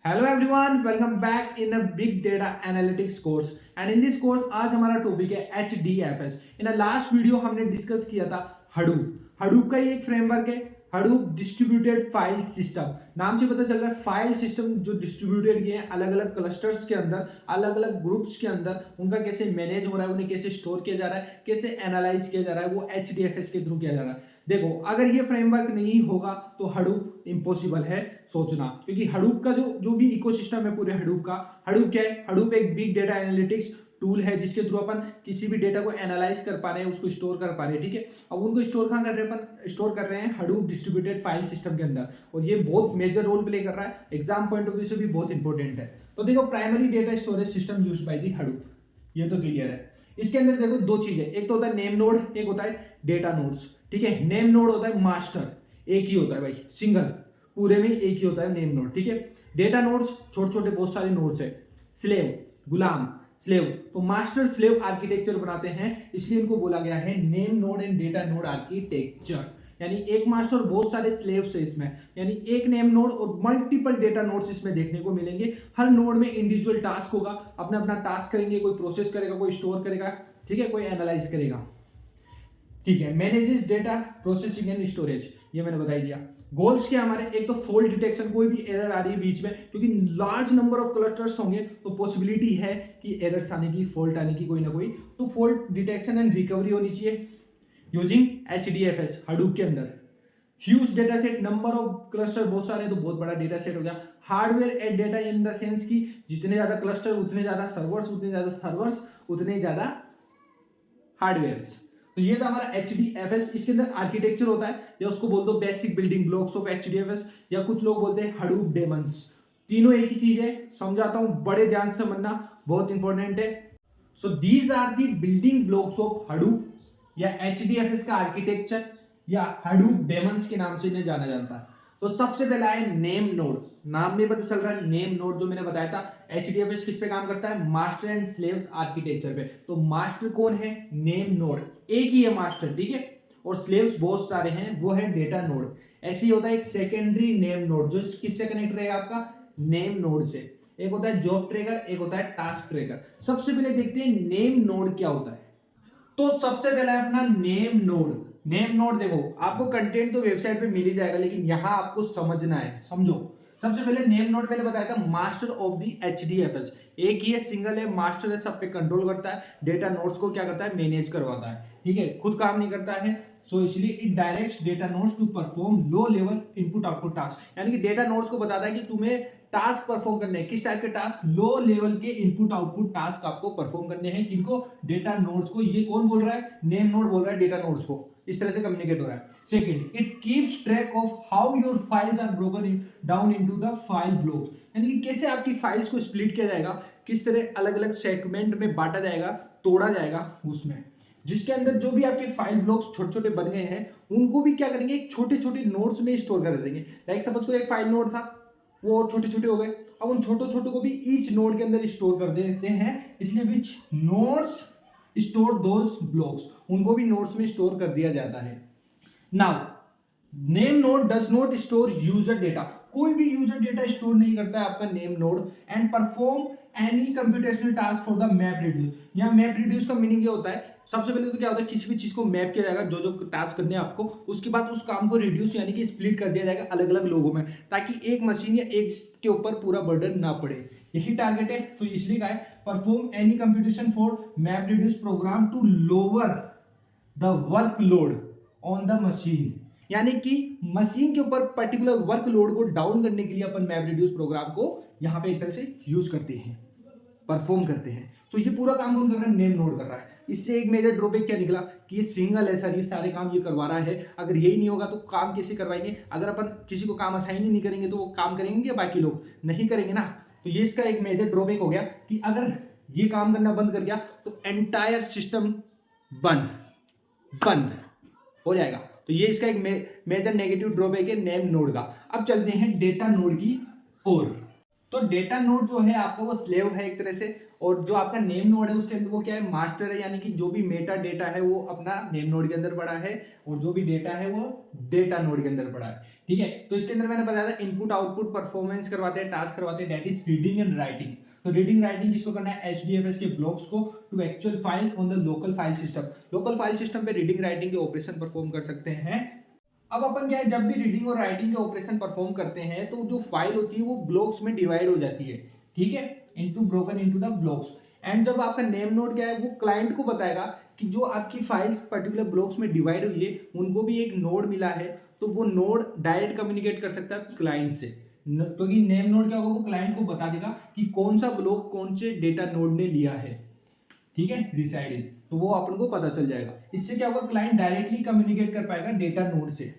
Hello everyone, welcome back in a big data analytics course. And in this course आज हमारा topic है HDFS। इन अ last video हमने discuss किया था Hadoop. Hadoop का ही एक फ्रेमवर्क है, हडूप डिस्ट्रीब्यूटेड फाइल सिस्टम। नाम से पता चल रहा है फाइल सिस्टम जो डिस्ट्रीब्यूटेड किए हैं अलग अलग क्लस्टर्स के अंदर, अलग अलग ग्रुप्स के अंदर, उनका कैसे मैनेज हो रहा है, उन्हें कैसे स्टोर किया जा रहा है, कैसे एनालाइज किया जा रहा है, वो HDFS के थ्रू किया जा रहा है। देखो, अगर ये फ्रेमवर्क नहीं होगा तो हडूप इम्पॉसिबल है सोचना, क्योंकि हडूप का जो भी इकोसिस्टम है पूरे हडूप का, हडूप क्या है? हडूप एक बिग डेटा एनालिटिक्स टूल है जिसके थ्रू अपन किसी भी डेटा को एनालाइज कर पा रहे हैं, उसको स्टोर कर पा रहे हैं। ठीक है, अब उनको स्टोर कहाँ कर रहे हैं? अपन स्टोर कर रहे हैं हडूप डिस्ट्रीब्यूटेड फाइल सिस्टम के अंदर, और ये बहुत मेजर रोल प्ले कर रहा है, एग्जाम पॉइंट ऑफ व्यू से भी बहुत इंपॉर्टेंट है। तो देखो, primary data storage system use by the Hadoop, ये तो क्लियर है। इसके अंदर देखो दो चीजें, एक तो होता है नेम नोड, एक होता है डेटा नोड्स। ठीक है, नेम नोड होता है मास्टर, एक ही होता है भाई, सिंगल, पूरे में एक ही होता है नेम नोड। ठीक है, डेटा नोड्स छोटे छोटे बहुत सारे नोड्स है। स्लेव, गुलाम, स्लेव, तो मास्टर स्लेव आर्किटेक्चर बनाते हैं, इसलिए इनको बोला गया है name node and data node architecture. यानी एक मास्टर और बहुत सारे स्लेव्स है इसमें, यानी एक नेम नोड और मल्टीपल डेटा नोड्स इसमें देखने को मिलेंगे। हर नोड में इंडिविजुअल टास्क होगा, अपना अपना टास्क करेंगे, कोई प्रोसेस करेगा, कोई स्टोर करेगा, ठीक है, कोई एनालाइज करेगा। ठीक है, manages data processing and storage, ये मैंने बता दिया। गोल्स क्या हमारे? एक तो फॉल्ट डिटेक्शन, कोई भी एरर आ रही है बीच में, क्योंकि लार्ज नंबर ऑफ क्लस्टर्स होंगे तो पॉसिबिलिटी है कि एरर्स आने की, फॉल्ट आने की कोई ना कोई, तो फॉल्ट डिटेक्शन एंड रिकवरी होनी चाहिए यूजिंग HDFS हडूप के अंदर। Huge data set, number of cluster बहुत सारे, तो बहुत बड़ा डेटा सेट हो गया। Hardware at data in the sense की जितने ज्यादा क्लस्टर उतने ज्यादा सर्वर्स, उतने ज्यादा सर्वर्स उतने ज्यादा हार्डवेयर्स। तो ये था हमारा HDFS। इसके अंदर आर्किटेक्चर होता है, या उसको बोल दो basic building blocks of HDFS, या कुछ लोग बोलते हैं हडूप डेमन्स। तीनों एक ही चीज है, समझाता हूं, बड़े ध्यान से समझना, बहुत इंपॉर्टेंट है। So these are the building blocks of Hadoop, या HDFS का आर्किटेक्चर, या हडूप डेमन्स के नाम से इन्हें जाना जाता है। तो सबसे पहला है नेम नोड। नाम में पता चल रहा है नेम नोड, जो मैंने बताया था HDFS किस पे काम करता है? मास्टर एंड स्लेव्स आर्किटेक्चर पे। तो मास्टर कौन है? नेम नोड, एक ही है मास्टर, ठीक है, और स्लेव्स बहुत सारे हैं, वो है डेटा नोड। ऐसे ही होता है एक सेकेंडरी नेम नोड, जो किससे कनेक्ट रहेगा? आपका नेम नोड से। एक होता है जॉब ट्रैकर, एक होता है टास्क ट्रैकर। सबसे पहले देखते हैं नेम नोड क्या होता है। तो सबसे पहला है अपना नेम नोड। नेम नोड देखो, आपको कंटेंट तो वेबसाइट पे मिल ही जाएगा, लेकिन यहां आपको समझना है, समझो। सबसे पहले नेम नोड मैंने बताया था मास्टर ऑफ दी HDFS, एक ही है, सिंगल है, मास्टर है, सब पे कंट्रोल करता है, डेटा नोड्स को क्या करता है? मैनेज करवाता है। ठीक है, खुद काम नहीं करता है, सो इसलिए it directs data nodes to perform low level input output task. यानी कि डेटा नोड्स को बताता है कि तुम्हें टास्क परफॉर्म करने हैं। किस टाइप के टास्क? लो लेवल के इनपुट आउटपुट टास्क आपको परफॉर्म करने हैं। किनको? डेटा नोड्स को। ये कौन बोल रहा है? नेम नोड बोल रहा है डेटा नोड्स को। इस तरह से कम्युनिकेट हो रहा है। Second, it keeps track of how your files are broken down into the file blocks. यानी कि कैसे आपकी फाइल्स को स्प्लिट किया जाएगा, किस तरह अलग अलग सेगमेंट में बांटा जाएगा, तोड़ा जाएगा उसमें, जिसके अंदर जो भी आपके फाइल ब्लॉक्स छोटे छोटे बन गए हैं, उनको भी क्या करेंगे? छोटे छोटे नोड्स में स्टोर कर देंगे। लाइक सपोज कोई एक फाइल नोड था, वो छोटे छोटे हो गए, अब उन छोटे छोटे को भी ईच नोड के अंदर स्टोर कर देते हैं, इसलिए विच नोड्स स्टोर दोस ब्लॉक्स, उनको भी नोड्स में स्टोर कर दिया जाता है। Now name node does not store user data, कोई भी यूजर डेटा स्टोर नहीं करता है आपका name node, and perform any computational task for the map reduce. यहाँ मैप रिड्यूस का मीनिंग ये होता है, सबसे पहले तो क्या होता है, किसी भी चीज को मैप किया जाएगा, जो जो टास्क करने हैं आपको, उसके बाद उस काम को रिड्यूस यानी कि स्प्लिट कर दिया जाएगा अलग अलग लोगों में, ताकि एक मशीन या एक के ऊपर पूरा बर्डन ना पड़े। यही टारगेट है। तो इसलिए क्या है? Perform any computation for map reduce program to lower the workload on the machine. यानी कि मशीन के ऊपर पर्टिकुलर वर्कलोड को डाउन करने के लिए अपन मैप रिड्यूस प्रोग्राम को यहां पे एक तरह से यूज करते हैं, परफॉर्म करते हैं। तो ये पूरा काम कौन कर रहा है? नेम नोड कर रहा है। इससे एक मेजर ड्रॉबैक क्या निकला कि ये सिंगल है सर, ये सारे काम ये करवा रहा है। अगर यही नहीं होगा तो काम कैसे करवाएंगे? अगर अपन किसी को काम असाइन ही नहीं करेंगे तो वो काम करेंगे, बाकी लोग नहीं करेंगे ना। तो ये इसका एक मेजर ड्रॉबैक हो गया कि अगर ये काम करना बंद कर गया तो एंटायर सिस्टम बंद बंद हो जाएगा। तो ये इसका एक मेजर नेगेटिव ड्रॉबैक है नेम नोड का। अब चलते हैं डेटा नोड की ओर। तो डेटा नोड जो है आपका वो स्लेव है एक तरह से, और जो आपका नेम नोड है उसके अंदर वो क्या है, मास्टर है, यानी कि जो भी मेटा डेटा है वो अपना नेम नोड के अंदर पड़ा है, और जो भी डेटा है वो डेटा नोड के अंदर पड़ा है। ठीक है, तो इसके अंदर मैंने बताया था इनपुट आउटपुट परफॉर्मेंस करवाते हैं, टास्क करवाते हैं, that is reading and writing. तो रीडिंग राइटिंग किसको करना है, HDFS के ब्लॉक्स को to actual file on the local file system. Local file system पे रीडिंग राइटिंग के ऑपरेशन परफॉर्म कर सकते हैं। अब अपन क्या है, जब भी रीडिंग और राइटिंग के ऑपरेशन परफॉर्म करते हैं तो जो फाइल होती है वो ब्लॉक्स में डिवाइड हो जाती है। ठीक है, into broken into the blocks. And जब आपका नेम नोड क्या है, वो क्लाइंट को बताएगा कि जो आपकी फाइल्स पर्टिकुलर ब्लॉक्स में डिवाइड हुई है उनको भी एक नोड मिला है, तो वो नोड डायरेक्ट कम्युनिकेट कर सकता है क्लाइंट से। क्योंकि नेम नोड क्या होगा, वो क्लाइंट को बता देगा कि कौन सा ब्लॉक कौन से डेटा नोड ने लिया है। ठीक है, रिसाइडिंग, तो वो अपन को पता चल जाएगा। इससे क्या होगा, क्लाइंट डायरेक्टली कम्युनिकेट कर पाएगा डेटा नोड से,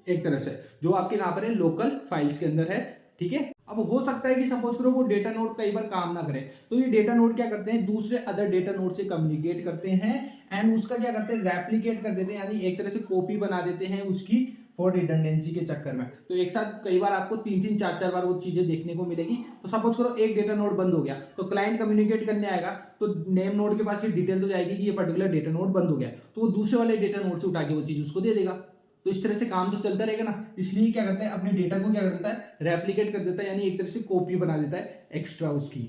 एक तरह से जो आपके कहां पर है, लोकल फाइल्स के अंदर है। ठीक है, अब हो सकता है कि सपोज करो वो डेटा नोड कई बार काम ना करे, तो ये डेटा नोड क्या करते हैं, दूसरे अदर डेटा नोड से कम्युनिकेट करते हैं एंड उसका क्या करते हैं, रेप्लिकेट कर देते हैं, यानी एक तरह से कॉपी बना देते हैं उसकी फॉर रिडंडेंसी के चक्कर में। तो एक साथ कई बार आपको 3-3 4-4 बार वो चीजें देखने को मिलेगी। तो सपोज करो एक डेटा नोड बंद हो गया, तो क्लाइंट कम्युनिकेट करने आएगा तो नेम नोड के पास ये डिटेल तो जाएगी कि ये पर्टिकुलर डेटा नोड बंद हो गया, तो वो दूसरे वाले डेटा नोड से उठा के वो चीज उसको दे देगा। तो इस तरह से काम तो चलता रहेगा ना, इसलिए क्या करता है, अपने डेटा को क्या कर देता है, रेप्लिकेट कर देता है, यानी एक तरह से कॉपी बना देता है एक्स्ट्रा उसकी।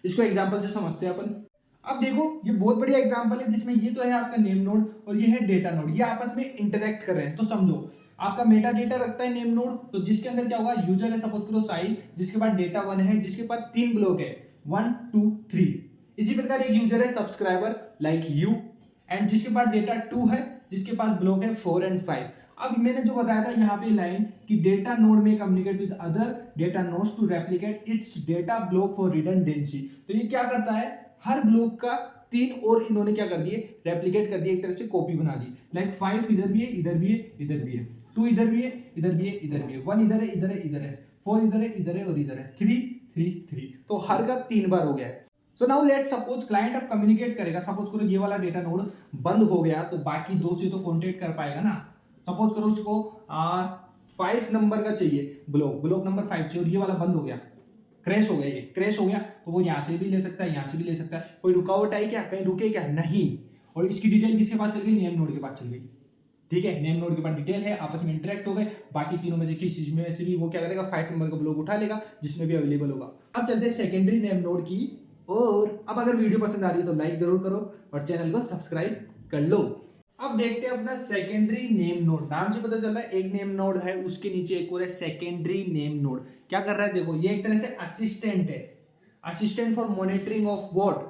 इसको एग्जांपल से समझते हैं अपन। अब देखो ये बहुत बढ़िया एग्जांपल है जिसमें ये तो है आपका नेम नोड और ये है डेटा नोड, ये आपस में इंटरेक्ट कर रहे हैं। तो समझो आपका मेटा डेटा रखता है नेम नोड, तो जिसके अंदर क्या होगा, यूजर है सपोज करो साहिल, जिसके पास डेटा 1 है, जिसके पास 3 ब्लॉक है 1 2 3। इसी प्रकार एक यूजर है सब्सक्राइबर लाइक यू, एंड जिसके पास डेटा 2 है, जिसके पास ब्लॉक है 4 एंड 5। अब मैंने जो बताया था यहाँ पे लाइन कि डेटा नोड में communicate with other data nodes to replicate its data block for redundancy. तो ये क्या करता है, हर ब्लॉक का 3 और इन्होंने क्या कर दिए, रेप्लिकेट कर दिए, एक तरह से कॉपी बना दी। लाइक 5 इधर भी है, इधर भी है, इधर भी है, 2 इधर भी है, इधर भी है, इधर भी है, 1 इधर है, इधर है, इधर है, 4 इधर है, इधर है और इधर है, 3 3 3। तो हर का 3 बार हो गया है। So now let's suppose client अब कम्युनिकेट करेगा, सपोज करो ये वाला डेटा नोड बंद हो गया, तो बाकी 2 से तो कॉन्टेक्ट कर पाएगा ना। सपोज करो उसको 5 नंबर का चाहिए ब्लॉक नंबर 5 चाहिए, और ये वाला बंद हो गया, क्रैश हो गया, ये क्रैश हो गया, तो वो यहाँ से भी ले सकता है, यहाँ से भी ले सकता है। कोई रुकावट आई क्या, कहीं रुके क्या, नहीं। और इसकी डिटेल किसके पास चल गई, नेम नोड के पास चल गई। ठीक है, नेम नोड के पास डिटेल है, आपस में इंटरेक्ट हो गए, बाकी तीनों में से किसी चीज में से भी वो क्या करेगा, 5 नंबर का ब्लॉक उठा लेगा जिसमें भी अवेलेबल होगा। अब चलते हैं सेकेंडरी नेम नोड की। और अब अगर वीडियो पसंद आ रही है तो लाइक जरूर करो और चैनल को सब्सक्राइब कर लो। अब देखते हैं अपना सेकेंडरी नेम नोड। नाम से पता चल रहा है एक नेम नोड है, उसके नीचे एक और है सेकेंडरी नेम नोड। क्या कर रहा है, देखो ये एक तरह से असिस्टेंट है, assistant for monitoring of what,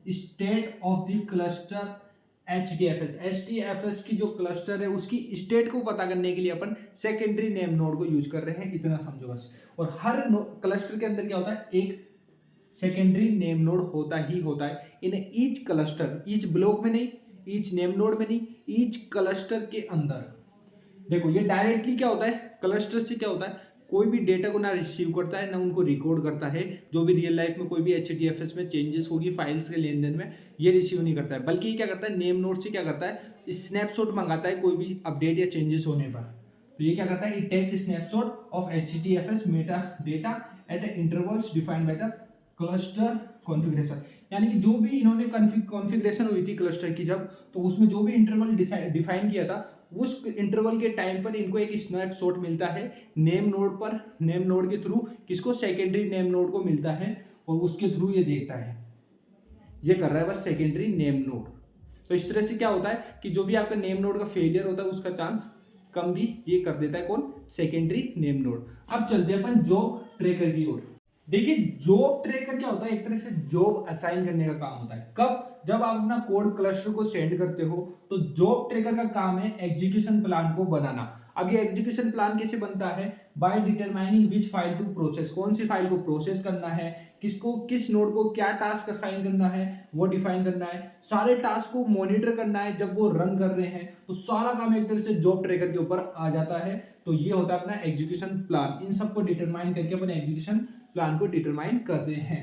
state of the cluster HDFS की जो क्लस्टर है उसकी स्टेट को पता करने के लिए अपन सेकेंडरी नेम नोड को यूज कर रहे हैं, इतना समझो बस। और हर क्लस्टर के अंदर क्या होता है, एक सेकेंडरी नेम नोड होता ही होता है। In each cluster, each block में नहीं, ईच नेम नोड में नहीं, ईच क्लस्टर के अंदर। देखो ये डायरेक्टली क्या होता है, क्लस्टर से क्या होता है, कोई भी डेटा को ना रिसीव करता है ना उनको रिकॉर्ड करता है। जो भी रियल लाइफ में कोई भी HDFS में चेंजेस होगी फाइल्स के लेन देन में, ये रिसीव नहीं करता है, बल्कि ये क्या करता है, नेम नोड से क्या करता है, स्नैपशॉट मंगाता है कोई भी अपडेट या चेंजेस होने पर। तो ये क्या करता है, it takes snapshot of HDFS meta data at intervals defined by the cluster configuration. यानी कि जो भी इन्होंने कॉन्फ़िगरेशन हुई थी क्लस्टर की जब, तो उसमें जो भी इंटरवल डिफाइन किया था, उस इंटरवल के टाइम पर इनको एक स्नैपशॉट मिलता है नेम नोड पर, नेम नोड के थ्रू किसको, सेकेंडरी नेम नोड को मिलता है, और उसके थ्रू ये देखता है। ये कर रहा है बस सेकेंडरी नेम नोड। तो इस तरह से क्या होता है कि जो भी आपका नेम नोड का फेलियर होता है उसका चांस कम भी ये कर देता है कौन, सेकेंडरी नेम नोड। अब चलते हैं अपन जॉब ट्रैकर की ओर। देखिए जॉब ट्रैकर क्या होता है, एक तरह से जॉब असाइन करने का काम होता है। कब, जब आप अपना कोड क्लस्टर को सेंड करते हो, तो जॉब ट्रैकर का काम है एग्जीक्यूशन प्लान को बनाना। अब ये एग्जीक्यूशन प्लान कैसे बनता है, by determining which file to process, कौन सी फाइल को प्रोसेस करना है, किसको किस नोड को क्या टास्क असाइन करना है वो डिफाइन करना है, सारे टास्क को मॉनिटर करना है जब वो रन कर रहे हैं। तो सारा काम एक तरह से जॉब ट्रैकर के ऊपर आ जाता है। तो ये होता है अपना एग्जीक्यूशन प्लान। इन सबको डिटरमाइन करके अपन एग्जीक्यूशन प्लान को डिटरमाइन करते हैं।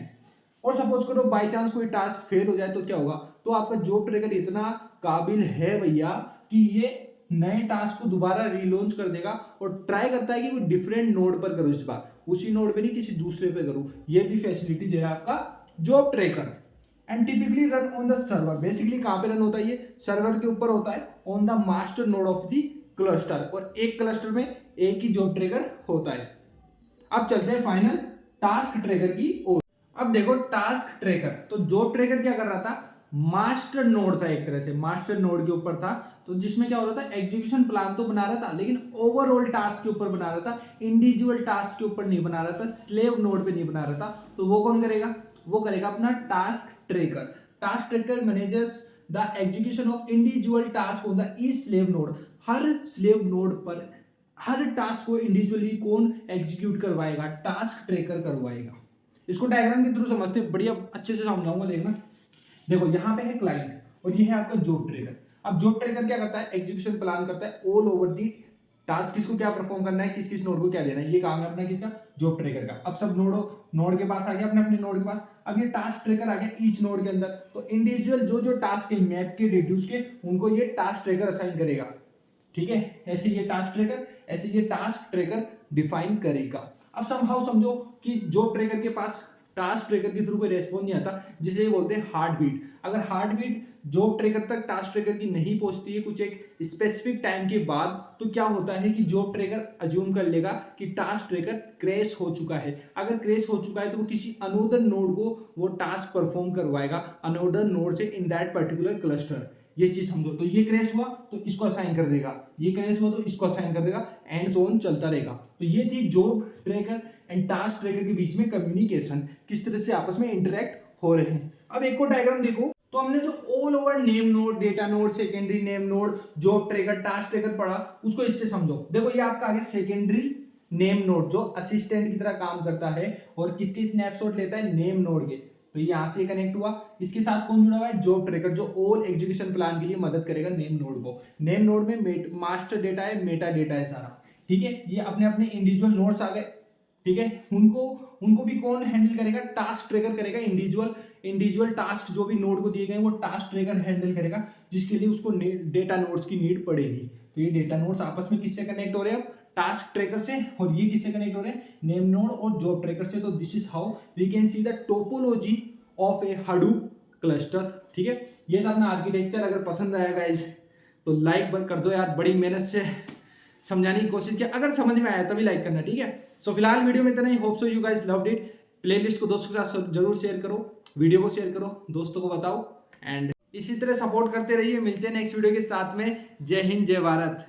और सपोज करो बाय चांस कोई टास्क फेल हो जाए तो क्या होगा, तो आपका जॉब ट्रैकर इतना काबिल है भैया कि ये नए टास्क को दोबारा रीलॉन्च कर देगा और ट्राई करता है कि वो डिफरेंट नोड पर करो, इस बार उसी नोड पे नहीं किसी दूसरे पे करो। ये भी फैसिलिटी दे रहा है आपका job tracker. And typically run on the server, basically कहाँ पे रन होता है, ये सर्वर के ऊपर होता है, on the master node of the cluster, और एक क्लस्टर में एक ही जॉब ट्रैकर होता है। अब चलते हैं फाइनल टास्क ट्रैकर की ओर। अब देखो टास्क ट्रैकर, तो जॉब ट्रैकर क्या कर रहा था, मास्टर नोड था, एक तरह से मास्टर नोड के ऊपर था, तो जिसमें क्या हो रहा था, एग्जीक्यूशन प्लान तो बना रहा था लेकिन ओवरऑल टास्क के ऊपर बना रहा था, इंडिविजुअल टास्क के ऊपर नहीं बना रहा था, स्लेव नोड पे नहीं बना रहा था। तो वो कौन करेगा, वो करेगा अपना task tracker. Task tracker managers the execution of individual task on the each slave node. Her slave node पर हर टास्क को इंडिविजुअली कौन एग्जीक्यूट करवाएगा, टास्क ट्रैकर करवाएगा। इसको डायग्राम के थ्रू समझते हैं, बढ़िया अच्छे से समझाऊंगा, देखना। देखो यहाँ पे है क्लाइंट और ये है आपका जॉब ट्रैकर। अब जॉब ट्रैकर क्या करता है, एग्जीक्यूशन प्लान करता है ऑल ओवर दी टास्क, किसको क्या परफॉर्म करना है, किस किस नोड को क्या देना है, ये काम है अपना किसका, जॉब ट्रैकर का। अब सब नोड के पास आ गया, अपने अपने नोड के पास। अब ये टास्क ट्रैकर आ गया ईच नोड के अंदर, तो इंडिविजुअल जो जो टास्क है मैप के रिड्यूस के, उनको ये टास्क ट्रैकर असाइन करेगा। ठीक है, ऐसे ये टास्क ट्रैकर, ऐसे ये टास्क ट्रैकर डिफाइन करेगा। अब समहाउ समझो कि जॉब ट्रैकर के पास टास्क ट्रैकर के थ्रू कोई रेस्पॉन्स नहीं आता, जिसे ये बोलते हैं हार्ट बीट। अगर हार्ट बीट जॉब ट्रैकर तक टास्क ट्रैकर की नहीं पहुंचती है कुछ एक स्पेसिफिक टाइम के बाद, तो क्या होता है कि जॉब ट्रैकर अज्यूम कर लेगा कि टास्क ट्रैकर क्रैश हो चुका है। अगर क्रैश हो चुका है तो वो किसी अनोदर नोड को वो टास्क परफॉर्म करवाएगा, अनोदर नोड से इन दैट पर्टिकुलर क्लस्टर। ये चीज समझो, तो ये क्रैश हुआ तो इसको असाइन कर देगा, ये क्रैश हुआ तो इसको असाइन कर देगा, एंड सो ऑन चलता रहेगा। तो ये थी job tracker and task tracker के बीच में कम्युनिकेशन, किस तरह से आपस में इंटरेक्ट हो रहे हैं। अब एक और डायग्राम देखो, तो हमने जो all over name node, data node, secondary name node, job tracker, task tracker पढ़ा, उसको इससे समझो। देखो ये आपका आगे सेकेंडरी नेम नोड जो असिस्टेंट की तरह काम करता है और किसके स्नैपशॉट लेता है, नेम नोड के। तो यहाँ से कनेक्ट हुआ, इसके साथ कौन जुड़ा हुआ है, जॉब ट्रैकर, जो ऑल एग्जीक्यूशन प्लान के लिए मदद करेगा नेम नोड को। नेम नोड में मास्टर डेटा है, मेटा डेटा है सारा। ठीक है, ये अपने अपने इंडिविजुअल नोड्स आ गए। ठीक है, उनको भी कौन हैंडल करेगा, टास्क ट्रैकर करेगा। इंडिविजुअल टास्क जो भी नोड को दिए गए वो टास्क ट्रैकर हैंडल करेगा, जिसके लिए उसको डेटा नोड्स की नीड पड़ेगी। तो ये डेटा नोड्स आपस में किससे कनेक्ट हो रहे हैं, टास्क ट्रैकर से, और ये किससे कनेक्ट हो रहे हैं, नेम नोड और जॉब ट्रैकर से। तो this is how we can see the topology of a Hadoop cluster. ठीक है, ये था अपना आर्किटेक्चर। अगर पसंद आया गाइस तो लाइक कर दो यार, बड़ी मेहनत से समझाने की कोशिश किया, अगर समझ में आया तभी लाइक करना। ठीक है, सो फिलहाल वीडियो में इतना ही, hope so you guys loved it. Playlist को दोस्तों के साथ जरूर शेयर करो, वीडियो को शेयर करो, दोस्तों को बताओ, एंड इसी तरह सपोर्ट करते रहिए। मिलते हैं नेक्स्ट वीडियो के साथ में। जय हिंद, जय भारत।